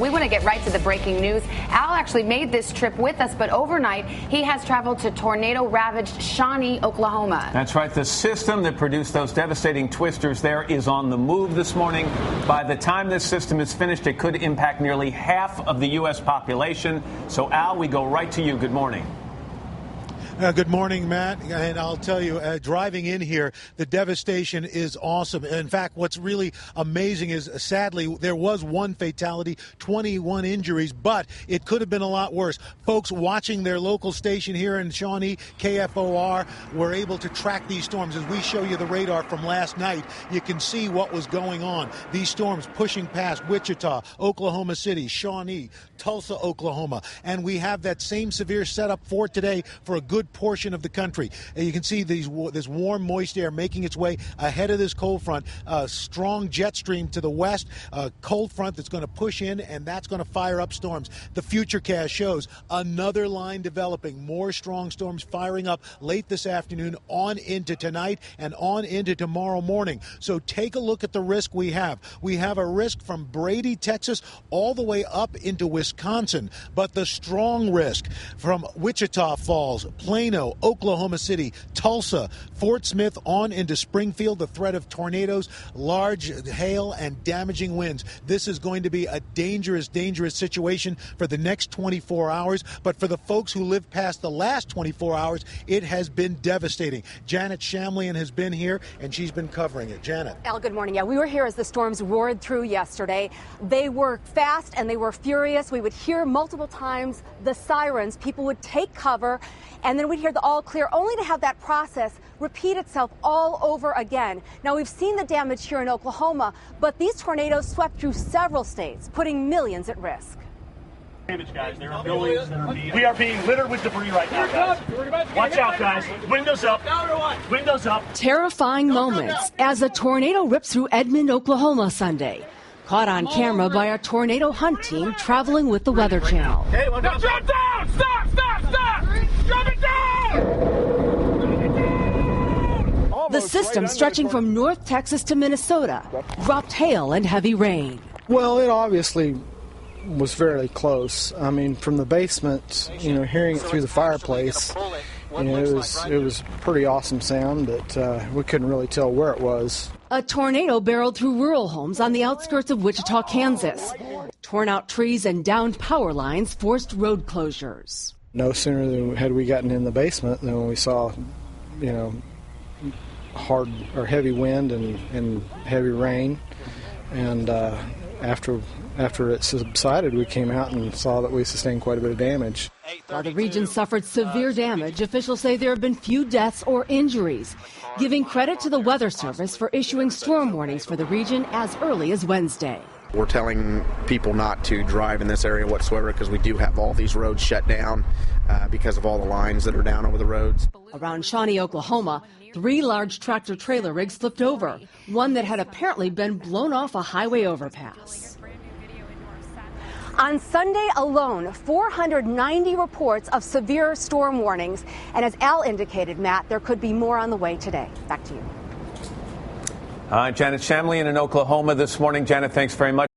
we want to get right to the breaking news. Al actually made this trip with us, but overnight he has traveled to tornado-ravaged Shawnee, Oklahoma. That's right. The system that produced those devastating twisters there is on the move this morning. By the time this system is finished, it could impact nearly half of the U.S. population. So, Al, we go right to you. Good morning. Good morning, Matt. And I'll tell you, driving in here, the devastation is awesome. In fact, what's really amazing is, sadly, there was one fatality, 21 injuries, but it could have been a lot worse. Folks watching their local station here in Shawnee, KFOR, were able to track these storms. As we show you the radar from last night, you can see what was going on. These storms pushing past Wichita, Oklahoma City, Shawnee, Tulsa, Oklahoma. And we have that same severe setup for today for a good portion of the country. And you can see this warm, moist air making its way ahead of this cold front. A strong jet stream to the west, a cold front that's going to push in, and that's going to fire up storms. The Futurecast shows another line developing, more strong storms firing up late this afternoon on into tonight and on into tomorrow morning. So take a look at the risk we have. We have a risk from Brady, Texas, all the way up into Wisconsin, but the strong risk from Wichita Falls, Plano, Oklahoma City, Tulsa, Fort Smith on into Springfield, the threat of tornadoes, large hail, and damaging winds. This is going to be a dangerous, dangerous situation for the next 24 hours. But for the folks who live past the last 24 hours, it has been devastating. Janet Shamlian has been here, and she's been covering it. Janet. Al, good morning. Yeah, we were here as the storms roared through yesterday. They were fast and they were furious. We would hear multiple times the sirens. People would take cover, and then we'd hear the all clear, only to have that process repeat itself all over again. Now, we've seen the damage here in Oklahoma, but these tornadoes swept through several states, putting millions at risk. Guys, there are buildings that are we are being littered with debris right now, guys. Watch out, guys. Windows up. Windows up. Terrifying moments as a tornado rips through Edmond, Oklahoma Sunday. Caught on camera by a tornado hunt team traveling with the Weather Channel. Hey, well, now drop down! Stop! Stop! Stop! Drop it down! The system stretching from North Texas to Minnesota dropped hail and heavy rain. Well, it obviously was fairly close. I mean, from the basement, hearing it through the fireplace, it was pretty awesome sound that we couldn't really tell where it was. A tornado barreled through rural homes on the outskirts of Wichita, Kansas. Torn out trees and downed power lines forced road closures. No sooner had we gotten in the basement than we saw, hard or heavy wind and heavy rain. And after it subsided, we came out and saw that we sustained quite a bit of damage. While the region suffered severe damage, officials say there have been few deaths or injuries, giving credit to the Weather Service for issuing storm warnings for the region as early as Wednesday. We're telling people not to drive in this area whatsoever because we do have all these roads shut down because of all the lines that are down over the roads. Around Shawnee, Oklahoma, 3 large tractor-trailer rigs flipped over, one that had apparently been blown off a highway overpass. On Sunday alone, 490 reports of severe storm warnings. And as Al indicated, Matt, there could be more on the way today. Back to you. Janet Shamlian in Oklahoma this morning. Janet, thanks very much.